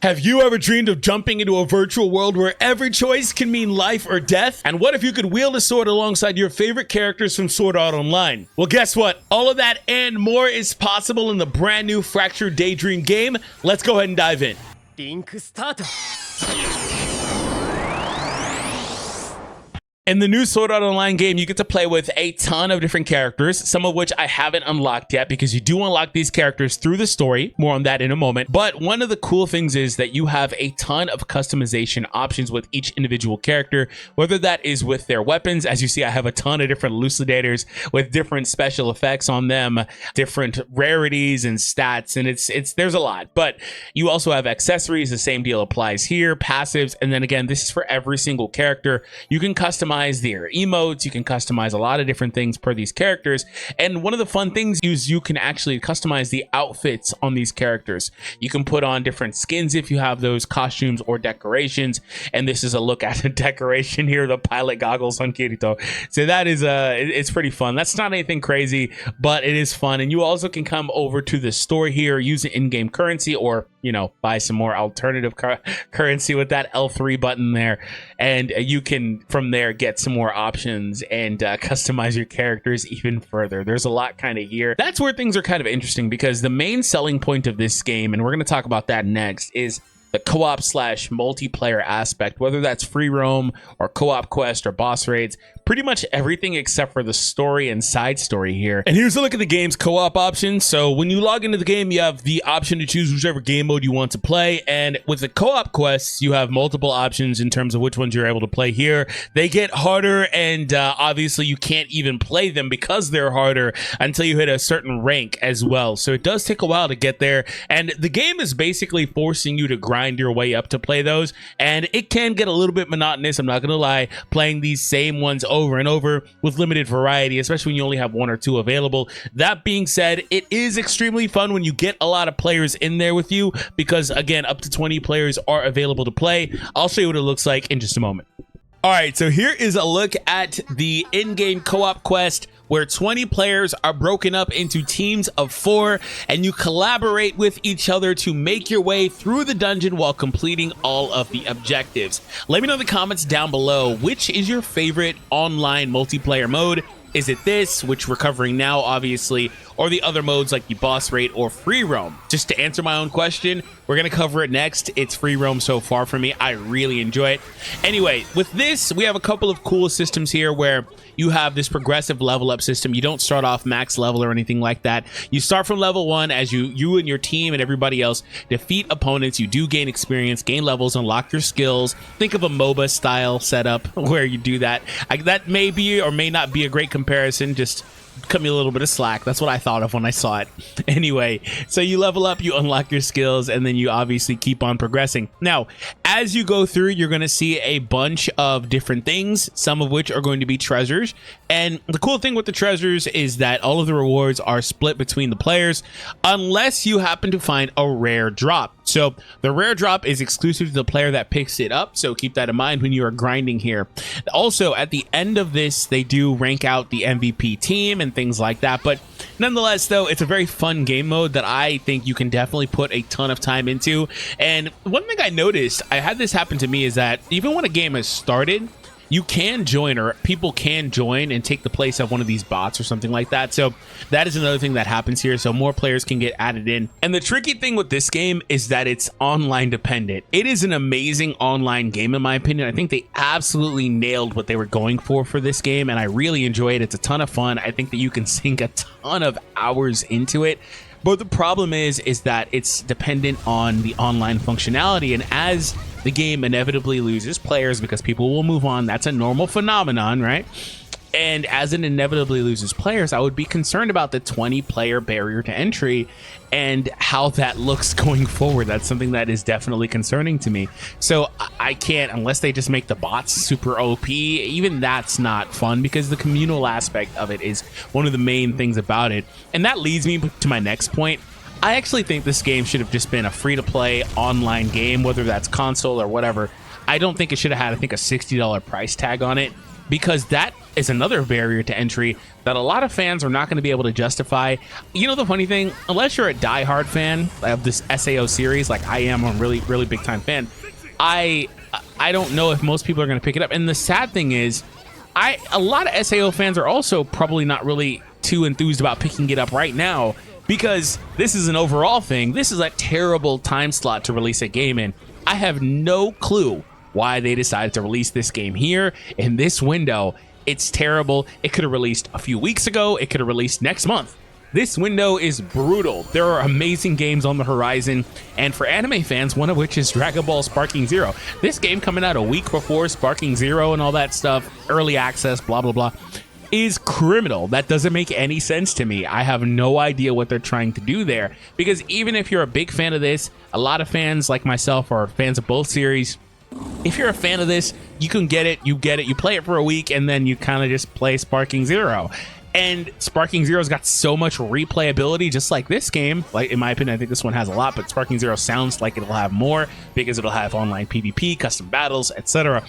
Have you ever dreamed of jumping into a virtual world where every choice can mean life or death? And what if you could wield a sword alongside your favorite characters from Sword Art Online? Well, guess what? All of that and more is possible in the brand new Fractured Daydream game. Let's go ahead and dive in. In the new Sword Art Online game, you get to play with a ton of different characters, some of which I haven't unlocked yet because you do unlock these characters through the story. More on that in a moment. But one of the cool things is that you have a ton of customization options with each individual character, whether that is with their weapons. As you see, I have a ton of different elucidators with different special effects on them, different rarities and stats, and there's a lot. But you also have accessories. The same deal applies here, passives, and then again, this is for every single character. You can customize their emotes, you can customize a lot of different things per these characters, and one of the fun things is you can actually customize the outfits on these characters. You can put on different skins if you have those costumes or decorations, and this is a look at the decoration here, the pilot goggles on Kirito. So that is it's pretty fun. That's not anything crazy, but it is fun. And you also can come over to the store here, use an in-game currency, or buy some more alternative currency with that L3 button there, and you can from there get some more options and customize your characters even further. There's a lot kind of here. That's where things are kind of interesting, because the main selling point of this game, and we're going to talk about that next, is the co-op / multiplayer aspect, whether that's free roam or co-op quest or boss raids, pretty much everything except for the story and side story here. And here's a look at the game's co-op options. So when you log into the game, you have the option to choose whichever game mode you want to play. And with the co-op quests, you have multiple options in terms of which ones you're able to play here. They get harder, and obviously you can't even play them because they're harder until you hit a certain rank as well. So it does take a while to get there. And the game is basically forcing you to grind your way up to play those. And it can get a little bit monotonous, I'm not going to lie, playing these same ones over and over with limited variety, especially when you only have one or two available. That being said, it is extremely fun when you get a lot of players in there with you, because again, up to 20 players are available to play. I'll show you what it looks like in just a moment. All right, so here is a look at the in-game co-op quest, where 20 players are broken up into teams of 4, and you collaborate with each other to make your way through the dungeon while completing all of the objectives. Let me know in the comments down below, which is your favorite online multiplayer mode? Is it this, which we're covering now, obviously, or the other modes like the boss raid or free roam? Just to answer my own question, we're going to cover it next. It's free roam so far for me. I really enjoy it. Anyway, with this, we have a couple of cool systems here where you have this progressive level up system. You don't start off max level or anything like that. You start from level 1 as you and your team and everybody else defeat opponents. You do gain experience, gain levels, unlock your skills. Think of a MOBA style setup where you do that. That may be or may not be a great comparison. Just cut me a little bit of slack. That's what I thought of when I saw it. Anyway, so you level up, you unlock your skills, and then you obviously keep on progressing. Now, as you go through, you're going to see a bunch of different things, some of which are going to be treasures. And the cool thing with the treasures is that all of the rewards are split between the players, unless you happen to find a rare drop. So the rare drop is exclusive to the player that picks it up, so keep that in mind when you are grinding here. Also, at the end of this, they do rank out the MVP team and things like that, but nonetheless, though, it's a very fun game mode that I think you can definitely put a ton of time into. And one thing I noticed, I had this happen to me, is that even when a game has started, you can join, or people can join and take the place of one of these bots or something like that. So that is another thing that happens here, so more players can get added in. And the tricky thing with this game is that it's online dependent. It is an amazing online game in my opinion. I think they absolutely nailed what they were going for this game, and I really enjoy it. It's a ton of fun. I think that you can sink a ton of hours into it. But the problem is that it's dependent on the online functionality, and as the game inevitably loses players because people will move on, that's a normal phenomenon, right? And as it inevitably loses players, I would be concerned about the 20-player barrier to entry and how that looks going forward. That's something that is definitely concerning to me. So I can't, unless they just make the bots super OP, even that's not fun, because the communal aspect of it is one of the main things about it. And that leads me to my next point. I actually think this game should have just been a free-to-play online game, whether that's console or whatever. I don't think it should have had, I think, a $60 price tag on it. because that is another barrier to entry that a lot of fans are not going to be able to justify. You know, the funny thing, unless you're a diehard fan of this SAO series, like I am, I'm a really, really big time fan, I don't know if most people are going to pick it up. And the sad thing is, a lot of SAO fans are also probably not really too enthused about picking it up right now, because this is an overall thing. This is a terrible time slot to release a game in. I have no clue why they decided to release this game here in this window. It's terrible. It could have released a few weeks ago. It could have released next month. This window is brutal. There are amazing games on the horizon, and for anime fans, one of which is Dragon Ball Sparking Zero. This game coming out a week before Sparking Zero and all that stuff, early access, blah, blah, blah, is criminal. That doesn't make any sense to me. I have no idea what they're trying to do there, because even if you're a big fan of this, a lot of fans like myself are fans of both series. If you're a fan of this, you can get it, you play it for a week, and then you kind of just play Sparking Zero. And Sparking Zero's got so much replayability, just like this game. Like, in my opinion, I think this one has a lot, but Sparking Zero sounds like it'll have more, because it'll have online PvP, custom battles, etc.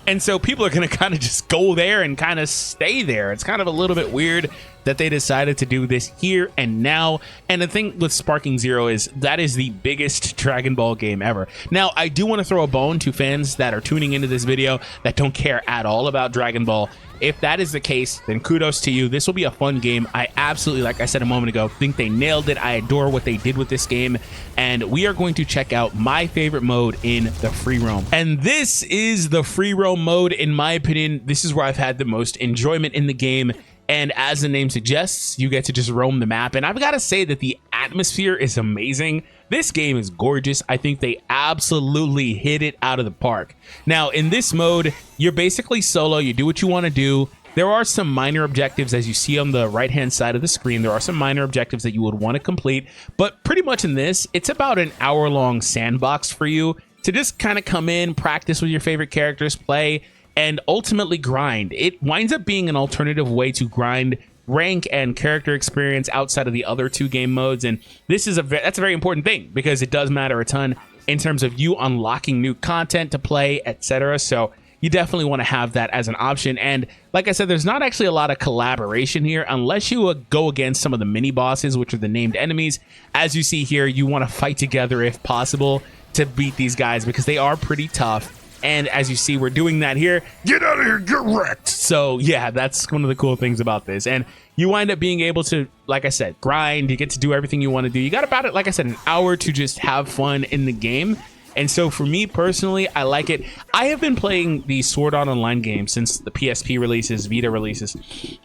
And so people are going to kind of just go there and kind of stay there. It's kind of a little bit weird that they decided to do this here and now. And the thing with Sparking Zero is that is the biggest Dragon Ball game ever. Now, I do want to throw a bone to fans that are tuning into this video that don't care at all about Dragon Ball. If that is the case, then kudos to you. This will be a fun game. I absolutely, like I said a moment ago, think they nailed it. I adore what they did with this game. And we are going to check out my favorite mode in the free roam. And this is the free roam mode. In my opinion, this is where I've had the most enjoyment in the game. And as the name suggests, you get to just roam the map. And I've got to say that the atmosphere is amazing. This game is gorgeous. I think they absolutely hit it out of the park. Now, in this mode, you're basically solo. You do what you want to do. There are some minor objectives, as you see on the right-hand side of the screen. There are some minor objectives that you would want to complete. But pretty much in this, it's about an hour-long sandbox for you to just kind of come in, practice with your favorite characters, play, and ultimately grind. It winds up being an alternative way to grind rank and character experience outside of the other two game modes, and this is that's a very important thing, because it does matter a ton in terms of you unlocking new content to play, etc. So you definitely want to have that as an option. And like I said, there's not actually a lot of collaboration here unless you go against some of the mini bosses, which are the named enemies. As you see here, you want to fight together if possible to beat these guys, because they are pretty tough. And as you see, we're doing that here. Get out of here, get wrecked. So yeah, that's one of the cool things about this. And you wind up being able to, like I said, grind. You get to do everything you want to do. You got about, like I said, an hour to just have fun in the game. And so for me personally, I like it. I have been playing the Sword Art Online game since the PSP releases, Vita releases.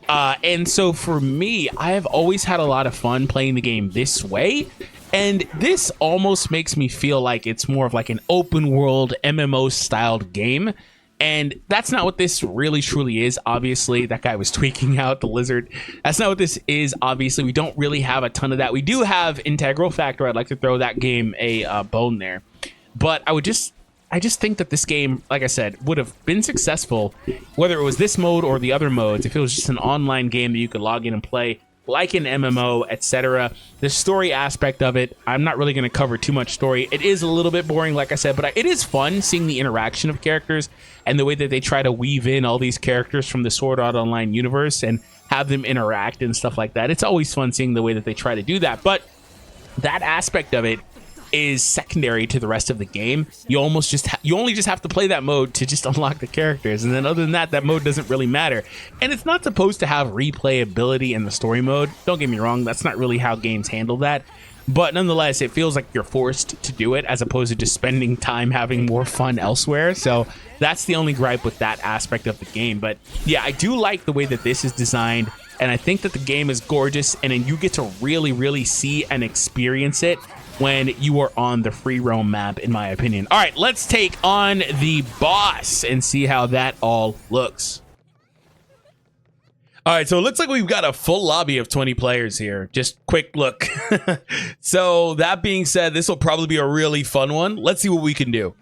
And so for me, I have always had a lot of fun playing the game this way. And this almost makes me feel like it's more of like an open world MMO styled game. And that's not what this really truly is. Obviously, that guy was tweaking out the lizard. That's not what this is. Obviously, we don't really have a ton of that. We do have Integral Factor. I'd like to throw that game a bone there. But I just think that this game, like I said, would have been successful, whether it was this mode or the other modes, if it was just an online game that you could log in and play, like an MMO, etc. The story aspect of it, I'm not really going to cover too much story. It is a little bit boring, like I said, but it is fun seeing the interaction of characters and the way that they try to weave in all these characters from the Sword Art Online universe and have them interact and stuff like that. It's always fun seeing the way that they try to do that, but that aspect of it is secondary to the rest of the game. You only just have to play that mode to just unlock the characters, and then other than that mode doesn't really matter. And it's not supposed to have replayability in the story mode. Don't get me wrong, that's not really how games handle that, but nonetheless it feels like you're forced to do it as opposed to just spending time having more fun elsewhere. So that's the only gripe with that aspect of the game. But yeah, I do like the way that this is designed, and I think that the game is gorgeous, and then you get to really see and experience it when you are on the free roam map, in my opinion. All right, let's take on the boss and see how that all looks. All right, so it looks like we've got a full lobby of 20 players here. Just quick look. So that being said, this will probably be a really fun one. Let's see what we can do.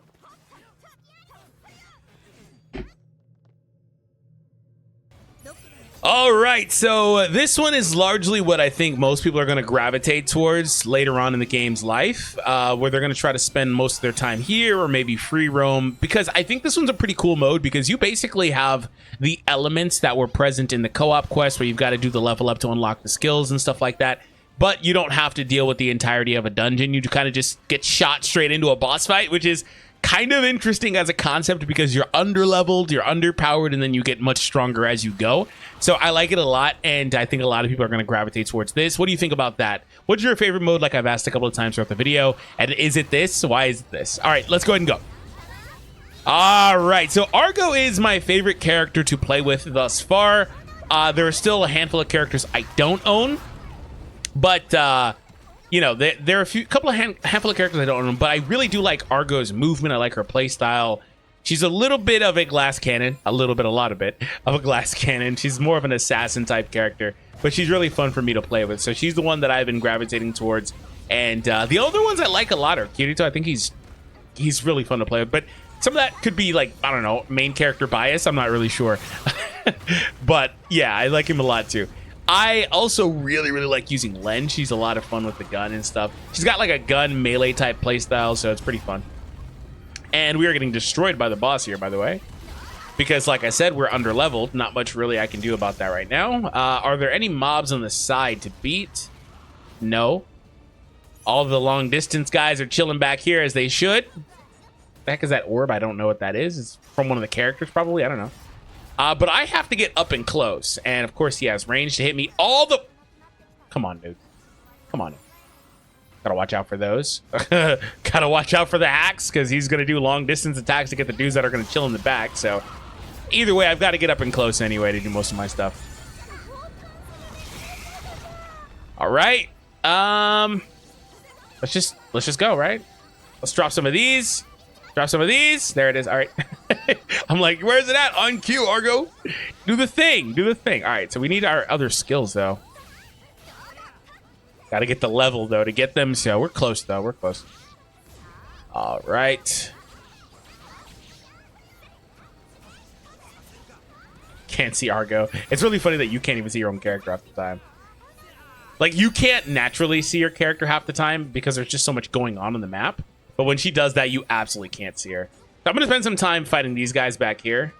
All right, so this one is largely what I think most people are going to gravitate towards later on in the game's life, where they're going to try to spend most of their time here or maybe free roam, because I think this one's a pretty cool mode because you basically have the elements that were present in the co-op quest where you've got to do the level up to unlock the skills and stuff like that, but you don't have to deal with the entirety of a dungeon. You kind of just get shot straight into a boss fight, which is kind of interesting as a concept because you're underleveled, you're underpowered, and then you get much stronger as you go. So I like it a lot, and I think a lot of people are going to gravitate towards this. What do you think about that? What's your favorite mode, like I've asked a couple of times throughout the video? And is it this? Why is it this? All right, let's go ahead and go. All right, so Argo is my favorite character to play with thus far. There are still a handful of characters I don't own, but you know, there are a handful of characters I don't own, but I really do like Argo's movement. I like her play style. She's a little bit of a glass cannon, a lot of a glass cannon. She's more of an assassin type character, but she's really fun for me to play with. So she's the one that I've been gravitating towards. And the other ones I like a lot are Kirito. I think he's really fun to play with, but some of that could be like, I don't know, main character bias. I'm not really sure, but yeah, I like him a lot too. I also really like using Len. She's a lot of fun with the gun and stuff. She's got like a gun melee type playstyle, so it's pretty fun. And we are getting destroyed by the boss here, by the way, because like I said, we're underleveled. Not much really I can do about that right now. Are there any mobs on the side to beat? No. All the long distance guys are chilling back here as they should. The heck is that orb? I don't know what that is. It's from one of the characters probably. I don't know. But I have to get up and close. And, of course, he has range to hit me all the... Come on, dude. Come on. Gotta watch out for those. Gotta watch out for the hacks, because he's going to do long-distance attacks to get the dudes that are going to chill in the back. So, either way, I've got to get up and close anyway to do most of my stuff. All right. Let's just go, right? Let's drop some of these. Drop some of these. There it is. All right. I'm like, where's it at? On cue, Argo. Do the thing. Do the thing. All right. So we need our other skills, though. Got to get the level, though, to get them. So we're close, though. We're close. All right. Can't see Argo. It's really funny that you can't even see your own character half the time. Like, you can't naturally see your character half the time because there's just so much going on the map. But when she does that, you absolutely can't see her. So I'm going to spend some time fighting these guys back here.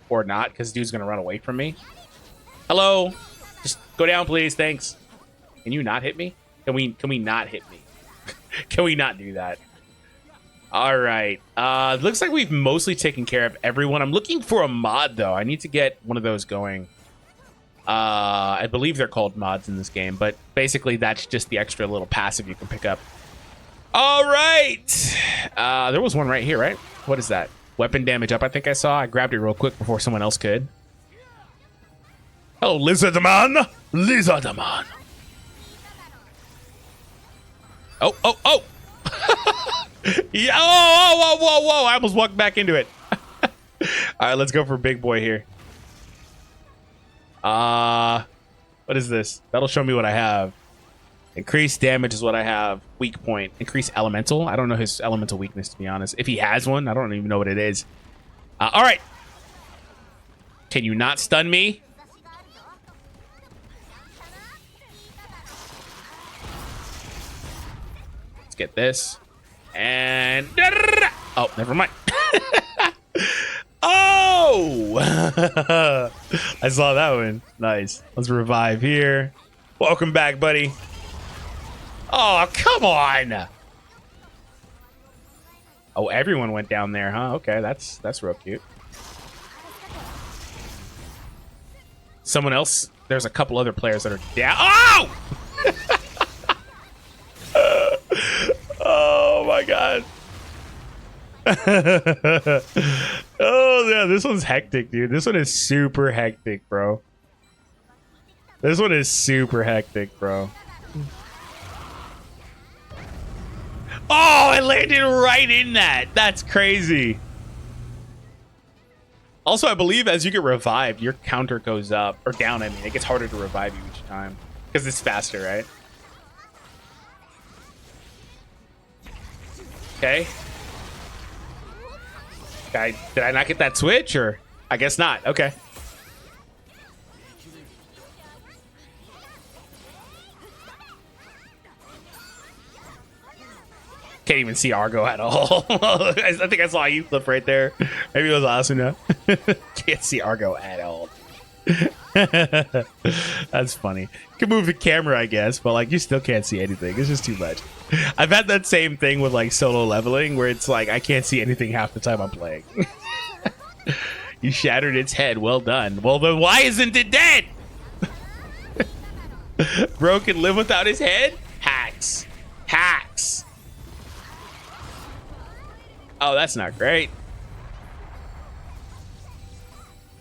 Or not, because dude's going to run away from me. Hello? Just go down, please. Thanks. Can you not hit me? Can we not hit me? Can we not do that? All right. Looks like we've mostly taken care of everyone. I'm looking for a mod, though. I need to get one of those going. I believe they're called mods in this game. But basically, that's just the extra little passive you can pick up. All right. There was one right here, right? What is that? Weapon damage up, I think I saw. I grabbed it real quick before someone else could. Hello, Lizardman. Lizardman. Oh. Yeah. Whoa. I almost walked back into it. All right, let's go for big boy here. What is this? That'll show me what I have. Increased damage is what I have. Weak point. Increased elemental. I don't know his elemental weakness, to be honest. If he has one, I don't even know what it is. All right. Can you not stun me? Let's get this. And... Oh, never mind. Oh! I saw that one. Nice. Let's revive here. Welcome back, buddy. Oh, come on. Oh, everyone went down there, huh? Okay, that's real cute. Someone else. There's a couple other players that are down. Oh! Oh my god. Oh yeah, this one's hectic, dude. This one is super hectic, bro. This one is super hectic, bro. Oh, I landed right in that. That's crazy. Also, I believe as you get revived, your counter goes up or down. I mean, it gets harder to revive you each time because it's faster, right? Okay. Did I not get that switch, or I guess not? Okay. Can't even see Argo at all. I think I saw you flip right there. Maybe it was Asuna. Can't see Argo at all. That's funny. You can move the camera, I guess, but like you still can't see anything. It's just too much. I've had that same thing with like solo leveling where it's like I can't see anything half the time I'm playing. You shattered its head. Well done. Well, then why isn't it dead? Bro can live without his head? Hacks. Hacks. Oh, that's not great.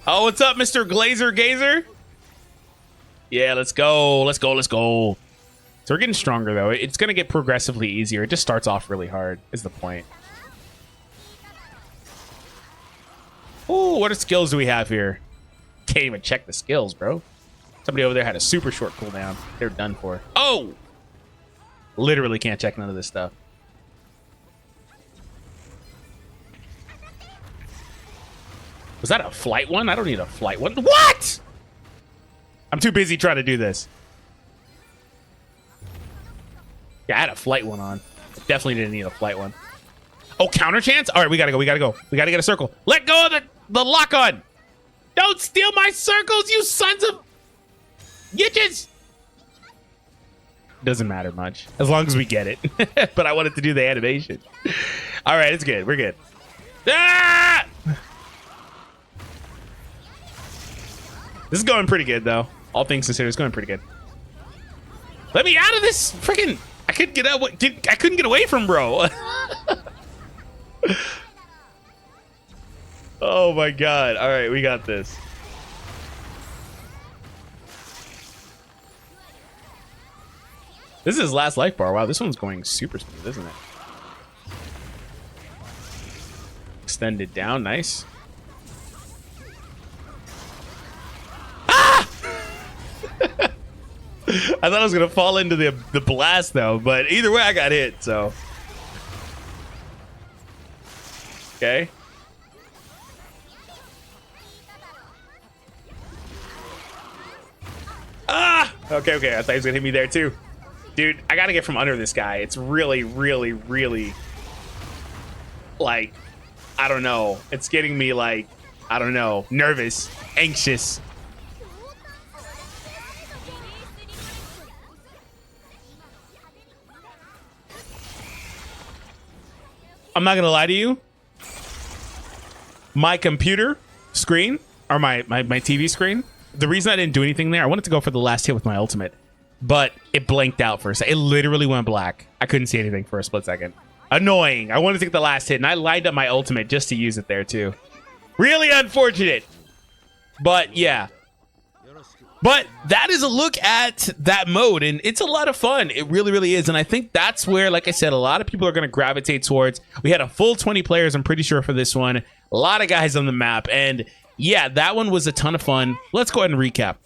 Oh, what's up, Mr. Glazer Gazer? Yeah, let's go. Let's go. Let's go. So we're getting stronger, though. It's going to get progressively easier. It just starts off really hard, is the point. Ooh, what skills do we have here? Can't even check the skills, bro. Somebody over there had a super short cooldown. They're done for. Oh! Literally can't check none of this stuff. Was that a flight one? I don't need a flight one. What? I'm too busy trying to do this. Yeah, I had a flight one on. Definitely didn't need a flight one. Oh, counter chance? All right, we gotta go. We gotta go. We gotta get a circle. Let go of the lock on. Don't steal my circles, you sons of bitches. Doesn't matter much as long as we get it. But I wanted to do the animation. All right, it's good. We're good. Ah! This is going pretty good, though. All things considered, it's going pretty good. Let me out of this freaking... I couldn't get out. I couldn't get away from bro. Oh my god. All right, we got this. This is his last life bar. Wow, this one's going super smooth, isn't it? Extended down, nice. I thought I was gonna fall into the blast though, but either way I got hit, so. Okay. Ah! Okay, okay, I thought he was gonna hit me there too. Dude, I gotta get from under this guy. It's really, really, really, like, I don't know. It's getting me like, I don't know, nervous, anxious. I'm not gonna lie to you. My computer screen, or my TV screen, the reason I didn't do anything there, I wanted to go for the last hit with my ultimate, but it blanked out for a second. It literally went black. I couldn't see anything for a split second. Annoying. I wanted to take the last hit, and I lined up my ultimate just to use it there, too. Really unfortunate. But, yeah. But that is a look at that mode, and it's a lot of fun. It really, really is. And I think that's where, like I said, a lot of people are going to gravitate towards. We had a full 20 players, I'm pretty sure, for this one. A lot of guys on the map. And, yeah, that one was a ton of fun. Let's go ahead and recap.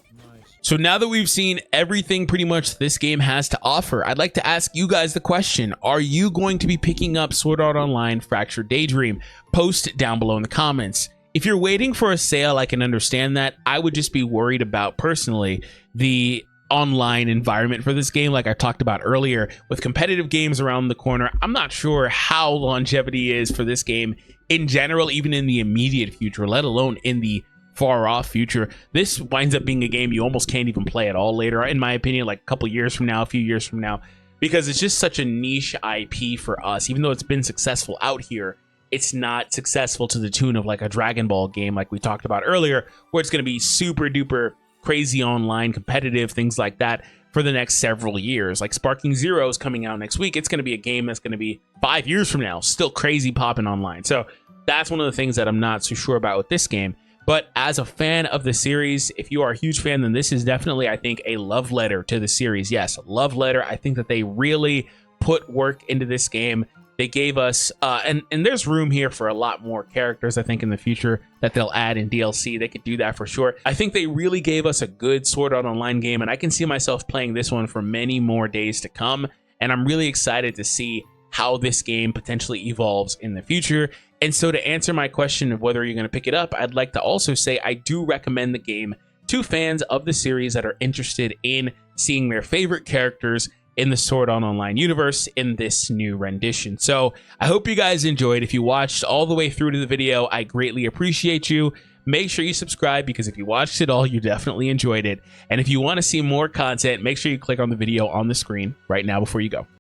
So now that we've seen everything pretty much this game has to offer, I'd like to ask you guys the question. Are you going to be picking up Sword Art Online Fractured Daydream? Post down below in the comments. If you're waiting for a sale, I can understand that. I would just be worried about, personally, the online environment for this game, like I talked about earlier. With competitive games around the corner, I'm not sure how longevity is for this game in general, even in the immediate future, let alone in the far off future. This winds up being a game you almost can't even play at all later, in my opinion, like a couple years from now, a few years from now, because it's just such a niche IP for us. Even though it's been successful out here, it's not successful to the tune of like a Dragon Ball game like we talked about earlier, where it's going to be super duper crazy online, competitive, things like that for the next several years. Like Sparking Zero is coming out next week. It's going to be a game that's going to be 5 years from now, still crazy popping online. So that's one of the things that I'm not so sure about with this game. But as a fan of the series, if you are a huge fan, then this is definitely, I think, a love letter to the series. Yes, love letter. I think that they really put work into this game. They gave us, and there's room here for a lot more characters, I think, in the future that they'll add in DLC. They could do that for sure. I think they really gave us a good Sword Art Online game, and I can see myself playing this one for many more days to come. And I'm really excited to see how this game potentially evolves in the future. And so to answer my question of whether you're going to pick it up, I'd like to also say I do recommend the game to fans of the series that are interested in seeing their favorite characters in the Sword Art Online universe in this new rendition. So I hope you guys enjoyed. If you watched all the way through to the video, I greatly appreciate you. Make sure you subscribe, because if you watched it all, you definitely enjoyed it. And if you want to see more content, make sure you click on the video on the screen right now before you go.